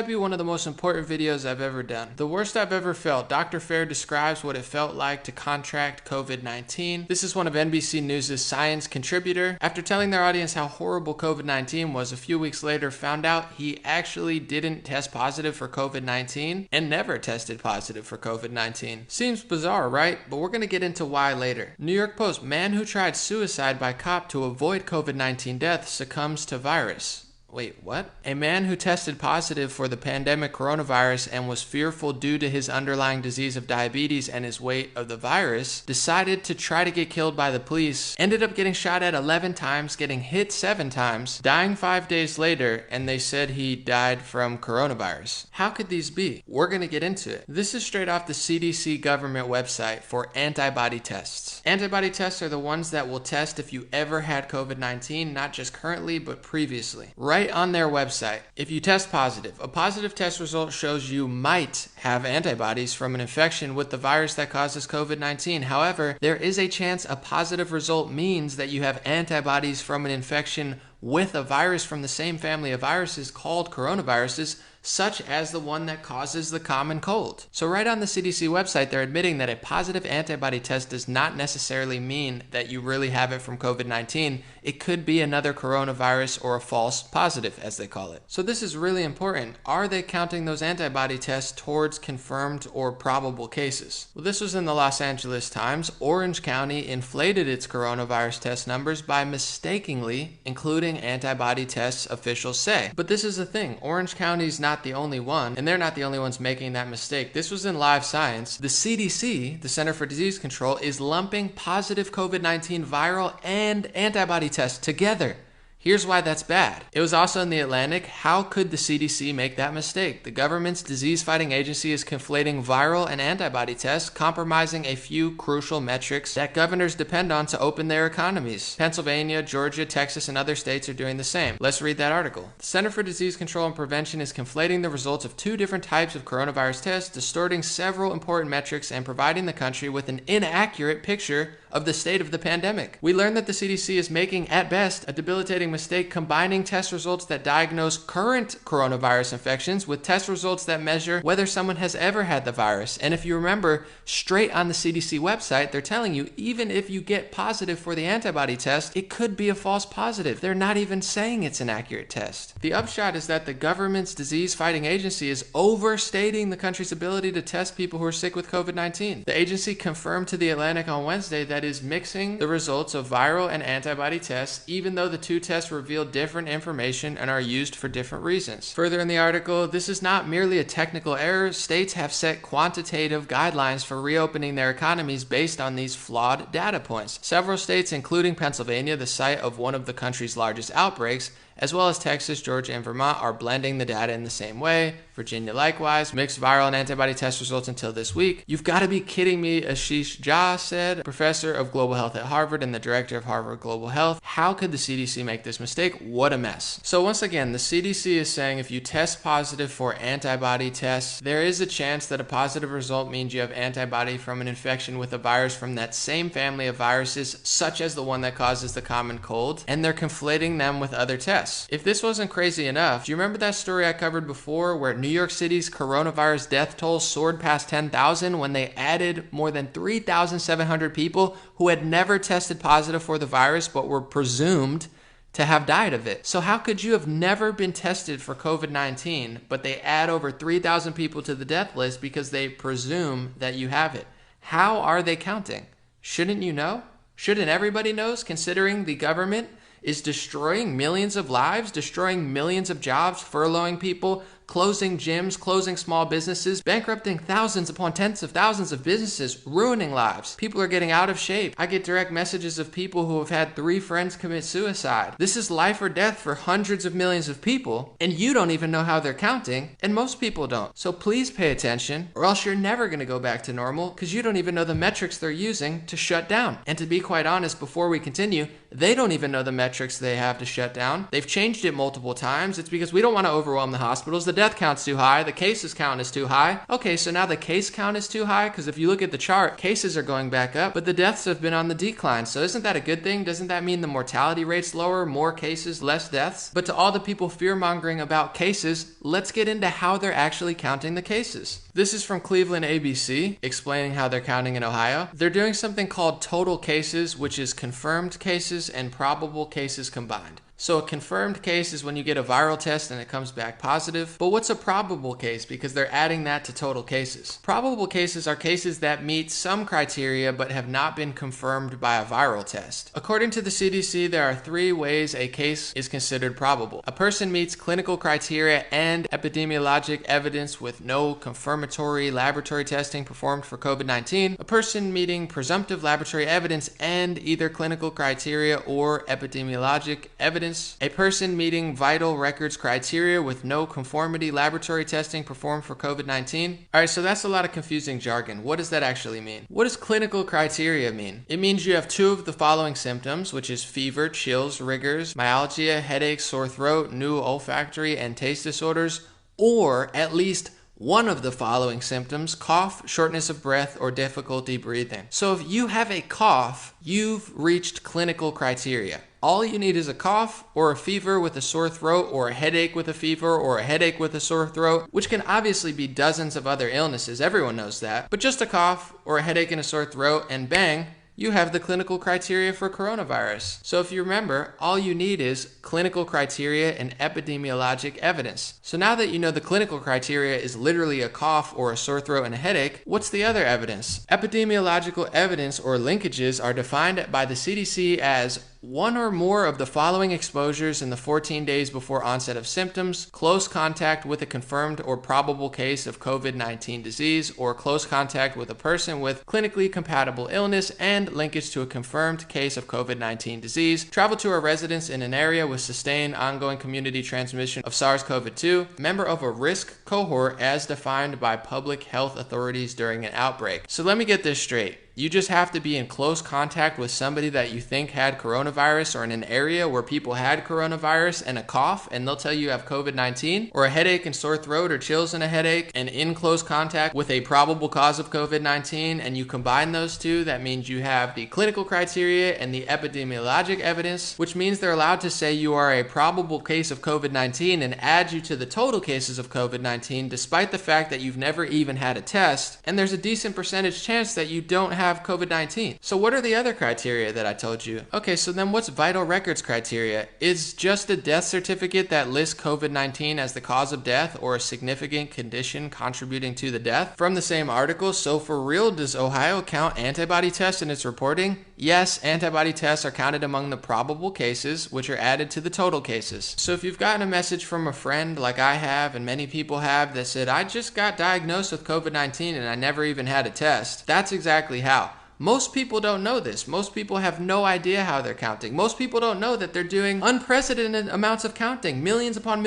Might be one of the most important videos I've ever done. The worst I've ever felt. Dr. Fair describes what it felt like to contract COVID-19. This is one of NBC News' science contributor. After telling their audience how horrible COVID-19 was, a few weeks later found out he actually didn't test positive for COVID-19 and never tested positive for COVID-19. Seems bizarre, right? But we're going to get into why later. New York Post, man who tried suicide by cop to avoid COVID-19 death succumbs to virus. Wait, what? A man who tested positive for the pandemic coronavirus and was fearful due to his underlying disease of diabetes and his weight of the virus decided to try to get killed by the police, ended up getting shot at 11 times, getting hit 7 times, dying 5 days later, and they said he died from coronavirus. How could these be? We're going to get into it. This is straight off the CDC government website for antibody tests. Antibody tests are the ones that will test if you ever had COVID-19, not just currently, but previously. Right on their website, if you test positive, a positive test result shows you might have antibodies from an infection with the virus that causes COVID-19. However, there is a chance a positive result means that you have antibodies from an infection with a virus from the same family of viruses called coronaviruses, such as the one that causes the common cold. So right on the CDC website, they're admitting that a positive antibody test does not necessarily mean that you really have it from COVID-19. It could be another coronavirus or a false positive, as they call it. So this is really important. Are they counting those antibody tests towards confirmed or probable cases? Well, this was in the Los Angeles Times. Orange County inflated its coronavirus test numbers by mistakenly including antibody tests, officials say. But this is the thing. Orange County's not the only one, and they're not the only ones making that mistake. This was in Live Science. The CDC, the Center for Disease Control, is lumping positive COVID-19 viral and antibody tests together. Here's why that's bad. It was also in The Atlantic. How could the CDC make that mistake? The government's disease-fighting agency is conflating viral and antibody tests, compromising a few crucial metrics that governors depend on to open their economies. Pennsylvania, Georgia, Texas, and other states are doing the same. Let's read that article. The Center for Disease Control and Prevention is conflating the results of 2 different types of coronavirus tests, distorting several important metrics and providing the country with an inaccurate picture of the state of the pandemic. We learned that the CDC is making, at best, a debilitating mistake combining test results that diagnose current coronavirus infections with test results that measure whether someone has ever had the virus. And if you remember, straight on the CDC website, they're telling you even if you get positive for the antibody test, it could be a false positive. They're not even saying it's an accurate test. The upshot is that the government's disease-fighting agency is overstating the country's ability to test people who are sick with COVID-19. The agency confirmed to The Atlantic on Wednesday that is mixing the results of viral and antibody tests, even though the 2 tests reveal different information and are used for different reasons. Further in the article, this is not merely a technical error. States have set quantitative guidelines for reopening their economies based on these flawed data points. Several states, including Pennsylvania, the site of one of the country's largest outbreaks, as well as Texas, Georgia, and Vermont, are blending the data in the same way. Virginia likewise mixed viral and antibody test results until this week. You've got to be kidding me, Ashish Jha said, professor of global health at Harvard and the director of Harvard Global Health. How could the CDC make this mistake? What a mess. So once again, the CDC is saying if you test positive for antibody tests, there is a chance that a positive result means you have antibody from an infection with a virus from that same family of viruses, such as the one that causes the common cold, and they're conflating them with other tests. If this wasn't crazy enough, do you remember that story I covered before where New York City's coronavirus death toll soared past 10,000 when they added more than 3,700 people who had never tested positive for the virus but were presumed to have died of it? So how could you have never been tested for COVID-19 but they add over 3,000 people to the death list because they presume that you have it? How are they counting? Shouldn't you know? Shouldn't everybody know, considering the government is destroying millions of lives, destroying millions of jobs, furloughing people, closing gyms, closing small businesses, bankrupting thousands upon tens of thousands of businesses, ruining lives. People are getting out of shape. I get direct messages of people who have had 3 friends commit suicide. This is life or death for hundreds of millions of people, and you don't even know how they're counting, and most people don't. So please pay attention, or else you're never going to go back to normal because you don't even know the metrics they're using to shut down. And to be quite honest, before we continue, they don't even know the metrics metrics they have to shut down. They've changed it multiple times. It's because we don't want to overwhelm the hospitals. The death count's too high. The cases count is too high. Okay, so now the case count is too high because if you look at the chart, cases are going back up, but the deaths have been on the decline. So isn't that a good thing? Doesn't that mean the mortality rate's lower, more cases, less deaths? But to all the people fear-mongering about cases, let's get into how they're actually counting the cases. This is from Cleveland ABC, explaining how they're counting in Ohio. They're doing something called total cases, which is confirmed cases and probable cases combined. So a confirmed case is when you get a viral test and it comes back positive. But what's a probable case? Because they're adding that to total cases. Probable cases are cases that meet some criteria but have not been confirmed by a viral test. According to the CDC, there are 3 ways a case is considered probable. A person meets clinical criteria and epidemiologic evidence with no confirmatory laboratory testing performed for COVID-19. A person meeting presumptive laboratory evidence and either clinical criteria or epidemiologic evidence. A person meeting vital records criteria with no conformity laboratory testing performed for COVID-19. All right, so that's a lot of confusing jargon. What does that actually mean? What does clinical criteria mean? It means you have 2 of the following symptoms, which is fever, chills, rigors, myalgia, headache, sore throat, new olfactory and taste disorders, or at least one of the following symptoms: cough, shortness of breath, or difficulty breathing. So if you have a cough, you've reached clinical criteria. All you need is a cough or a fever with a sore throat or a headache with a fever or a headache with a sore throat, which can obviously be dozens of other illnesses. Everyone knows that. But just a cough or a headache and a sore throat and bang, you have the clinical criteria for coronavirus. So if you remember, all you need is clinical criteria and epidemiologic evidence. So now that you know the clinical criteria is literally a cough or a sore throat and a headache, what's the other evidence? Epidemiological evidence or linkages are defined by the CDC as 1 or more of the following exposures in the 14 days before onset of symptoms, close contact with a confirmed or probable case of COVID-19 disease, or close contact with a person with clinically compatible illness and linkage to a confirmed case of COVID-19 disease, travel to a residence in an area with sustained ongoing community transmission of SARS-CoV-2, member of a risk cohort as defined by public health authorities during an outbreak. So let me get this straight. You just have to be in close contact with somebody that you think had coronavirus, or in an area where people had coronavirus and a cough, and they'll tell you have COVID-19, or a headache and sore throat or chills and a headache, and in close contact with a probable cause of COVID-19, and you combine those 2, that means you have the clinical criteria and the epidemiologic evidence, which means they're allowed to say you are a probable case of COVID-19 and add you to the total cases of COVID-19 despite the fact that you've never even had a test, and there's a decent percentage chance that you don't have COVID-19. So what are the other criteria that I told you? Okay, so then what's vital records criteria? Is just a death certificate that lists COVID-19 as the cause of death or a significant condition contributing to the death? From the same article, so for real, does Ohio count antibody tests in its reporting? Yes, antibody tests are counted among the probable cases, which are added to the total cases. So if you've gotten a message from a friend like I have and many people have that said, I just got diagnosed with COVID-19 and I never even had a test, that's exactly how. Most people don't know this. Most people have no idea how they're counting. Most people don't know that they're doing unprecedented amounts of counting, millions upon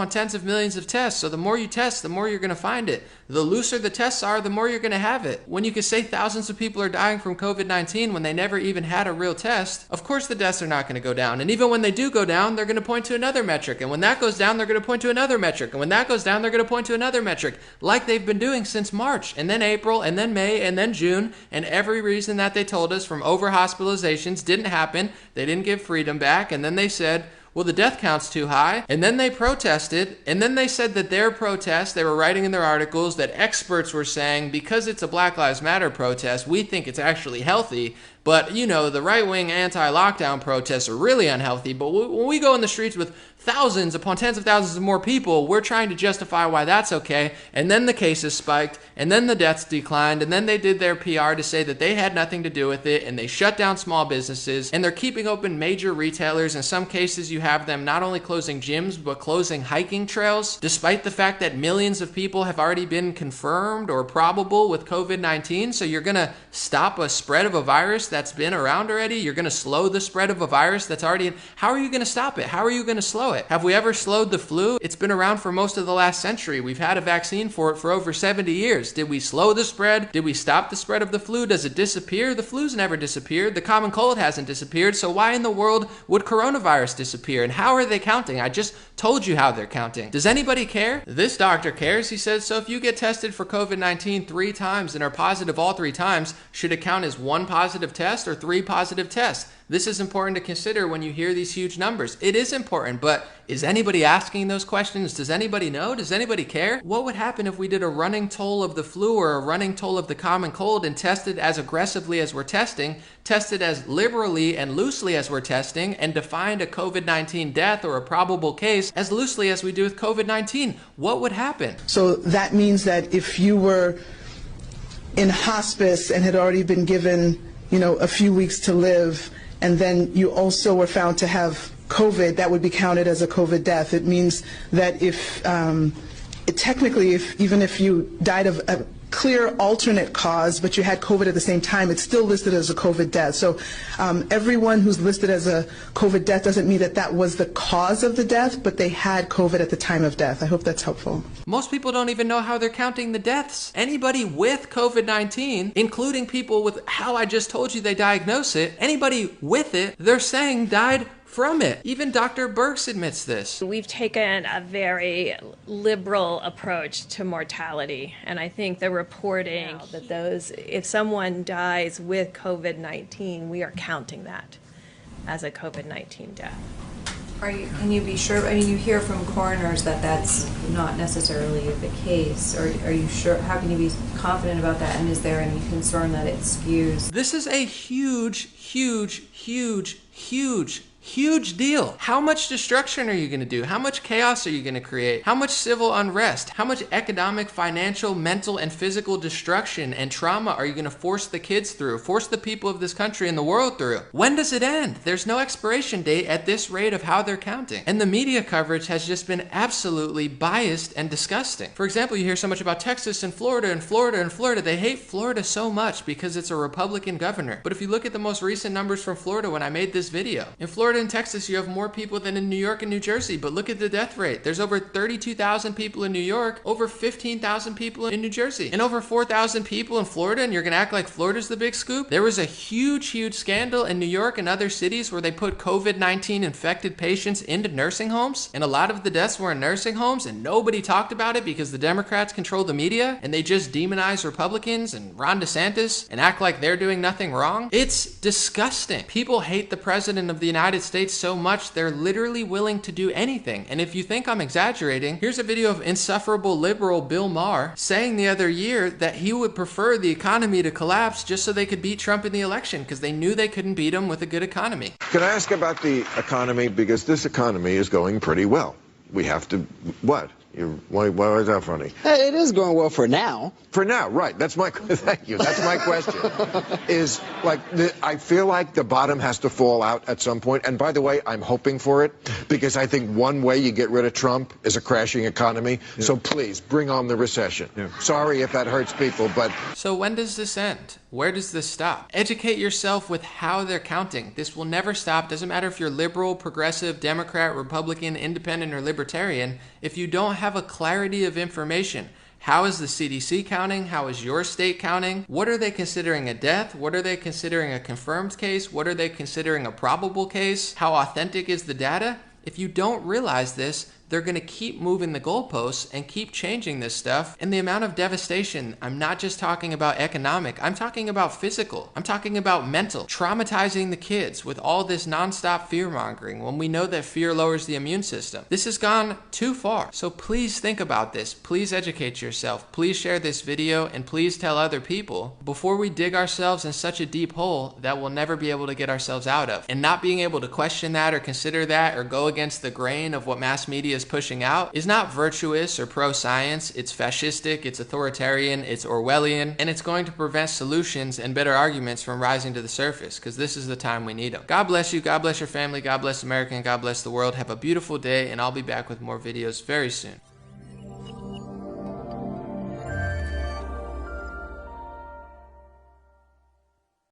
tens of millions of tests. So the more you test, the more you're going to find it. The looser the tests are, the more you're going to have it. When you can say thousands of people are dying from COVID-19 when they never even had a real test, of course the deaths are not going to go down. And even when they do go down, they're going to point to another metric. And when that goes down, they're going to point to another metric. And when that goes down, they're going to point to another metric, like they've been doing since March, and then April, and then May, and then June, and every reason that they told us from over hospitalizations didn't happen. They didn't give freedom back. And then they said, well, the death count's too high. And then they protested. And then they said that their protest, they were writing in their articles that experts were saying, because it's a Black Lives Matter protest, we think it's actually healthy. But, you know, the right-wing anti-lockdown protests are really unhealthy. But when we go in the streets with thousands upon tens of thousands of more people, we're trying to justify why that's okay. And then the cases spiked, and then the deaths declined, and then they did their PR to say that they had nothing to do with it, and they shut down small businesses, and they're keeping open major retailers. In some cases, you have them not only closing gyms, but closing hiking trails, despite the fact that millions of people have already been confirmed or probable with COVID-19. So you're going to stop a spread of a virus that's been around already? You're going to slow the spread of a virus that's already in. How are you going to stop it? How are you going to slow it? Have we ever slowed the flu? It's been around for most of the last century. We've had a vaccine for it for over 70 years. Did we slow the spread? Did we stop the spread of the flu? Does it disappear? The flu's never disappeared. The common cold hasn't disappeared. So why in the world would coronavirus disappear? And how are they counting? I just told you how they're counting. Does anybody care? This doctor cares. He says, so if you get tested for COVID-19 3 times and are positive all 3 times, should it count as 1 positive test or 3 positive tests? This is important to consider when you hear these huge numbers. It is important, but is anybody asking those questions? Does anybody know? Does anybody care? What would happen if we did a running toll of the flu or a running toll of the common cold and tested as aggressively as we're testing, tested as liberally and loosely as we're testing, and defined a COVID-19 death or a probable case as loosely as we do with COVID-19? What would happen? So that means that if you were in hospice and had already been given, a few weeks to live, and then you also were found to have COVID, that would be counted as a COVID death. It means that even if you died of a clear alternate cause, but you had COVID at the same time, it's still listed as a COVID death. So everyone who's listed as a COVID death doesn't mean that that was the cause of the death, but they had COVID at the time of death. I hope that's helpful. Most people don't even know how they're counting the deaths. Anybody with COVID-19, including people with how I just told you they diagnose it, anybody with it, they're saying died from it. Even Dr. Birx admits this. We've taken a very liberal approach to mortality, and I think the reporting that if someone dies with COVID-19, we are counting that as a COVID-19 death. Can you be sure? I mean, you hear from coroners that that's not necessarily the case. Or are you sure? How can you be confident about that? And is there any concern that it skews? This is a huge, huge, huge, huge huge deal. How much destruction are you going to do? How much chaos are you going to create? How much civil unrest? How much economic, financial, mental, and physical destruction and trauma are you going to force the kids through? Force the people of this country and the world through? When does it end? There's no expiration date at this rate of how they're counting. And the media coverage has just been absolutely biased and disgusting. For example, you hear so much about Texas and Florida and Florida and Florida. They hate Florida so much because it's a Republican governor. But if you look at the most recent numbers from Florida when I made this video, in Florida and Texas, you have more people than in New York and New Jersey, but look at the death rate. There's over 32,000 people in New York, over 15,000 people in New Jersey, and over 4,000 people in Florida, and you're gonna act like Florida's the big scoop? There was a huge, huge scandal in New York and other cities where they put COVID-19 infected patients into nursing homes, and a lot of the deaths were in nursing homes, and nobody talked about it because the Democrats control the media, and they just demonize Republicans and Ron DeSantis and act like they're doing nothing wrong. It's disgusting. People hate the president of the United States so much they're literally willing to do anything. And if you think I'm exaggerating, here's a video of insufferable liberal Bill Maher saying the other year that he would prefer the economy to collapse just so they could beat Trump in the election because they knew they couldn't beat him with a good economy. Can I ask about the economy? Because this economy is going pretty well. We have to, what? Why is that funny? It is going well for now. For now, right. That's my, thank you. That's my question. Is like, I feel like the bottom has to fall out at some point. And by the way, I'm hoping for it because I think one way you get rid of Trump is a crashing economy. Yeah. So please bring on the recession. Yeah. Sorry if that hurts people, but. So when does this end? Where does this stop? Educate yourself with how they're counting. This will never stop. Doesn't matter if you're liberal, progressive, Democrat, Republican, independent, or libertarian. If you don't have a clarity of information, how is the CDC counting? How is your state counting? What are they considering a death? What are they considering a confirmed case? What are they considering a probable case? How authentic is the data? If you don't realize this, they're going to keep moving the goalposts and keep changing this stuff. And the amount of devastation, I'm not just talking about economic, I'm talking about physical. I'm talking about mental, traumatizing the kids with all this nonstop fear mongering when we know that fear lowers the immune system. This has gone too far. So please think about this. Please educate yourself. Please share this video and please tell other people before we dig ourselves in such a deep hole that we'll never be able to get ourselves out of. And not being able to question that or consider that or go against the grain of what mass media is pushing out is not virtuous or pro-science. It's fascistic, it's authoritarian, it's Orwellian, and it's going to prevent solutions and better arguments from rising to the surface because this is the time we need them. God bless you, God bless your family, God bless America, and God bless the world. Have a beautiful day, and I'll be back with more videos very soon.